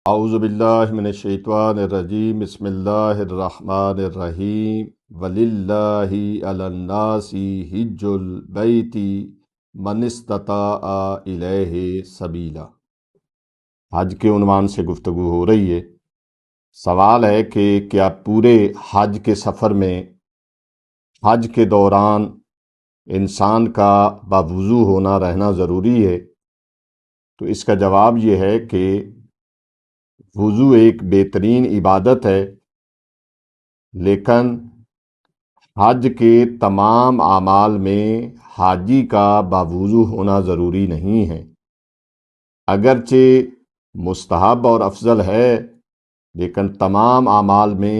اعوذ باللہ من الشیطان الرجیم بسم اللہ الرحمن الرحیم وللہ علی الناس حج البیت من استطاع الیہ سبیلا۔ حج کے عنوان سے گفتگو ہو رہی ہے۔ سوال ہے کہ کیا پورے حج کے سفر میں حج کے دوران انسان کا باوضو ہونا رہنا ضروری ہے؟ تو اس کا جواب یہ ہے کہ وضو ایک بہترین عبادت ہے، لیکن حج کے تمام اعمال میں حاجی کا باوضو ہونا ضروری نہیں ہے۔ اگرچہ مستحب اور افضل ہے، لیکن تمام اعمال میں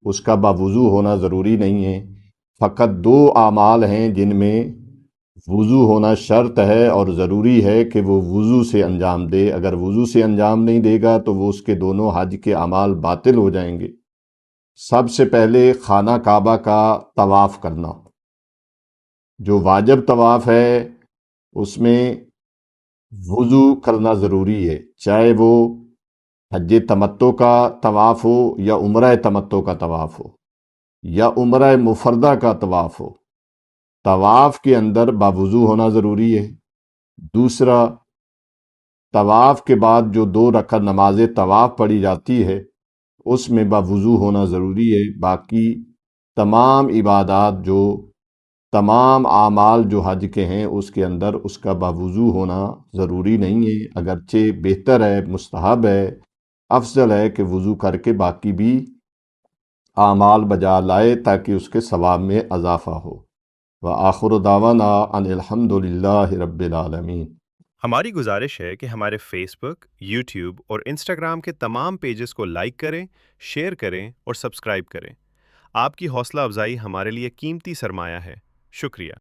اس کا باوضو ہونا ضروری نہیں ہے۔ فقط دو اعمال ہیں جن میں وضو ہونا شرط ہے اور ضروری ہے کہ وہ وضو سے انجام دے۔ اگر وضو سے انجام نہیں دے گا تو وہ اس کے دونوں حج کے اعمال باطل ہو جائیں گے۔ سب سے پہلے خانہ کعبہ کا طواف کرنا، جو واجب طواف ہے اس میں وضو کرنا ضروری ہے، چاہے وہ حج تمتع کا طواف ہو یا عمرہ تمتع کا طواف ہو یا عمرہ مفردہ کا طواف ہو۔ طواف کے اندر باوضو ہونا ضروری ہے۔ دوسرا، طواف کے بعد جو 2 رکعت نماز طواف پڑھی جاتی ہے اس میں باوضو ہونا ضروری ہے۔ باقی تمام عبادات تمام اعمال جو حج کے ہیں اس کے اندر اس کا باوضو ہونا ضروری نہیں ہے، اگرچہ بہتر ہے، مستحب ہے، افضل ہے کہ وضو کر کے باقی بھی اعمال بجا لائے تاکہ اس کے ثواب میں اضافہ ہو۔ وآخر دعوانا ان الحمد للہ رب العالمین۔ ہماری گزارش ہے کہ ہمارے فیس بک، یوٹیوب اور انسٹاگرام کے تمام پیجز کو لائک کریں، شیئر کریں اور سبسکرائب کریں۔ آپ کی حوصلہ افزائی ہمارے لیے قیمتی سرمایہ ہے۔ شکریہ۔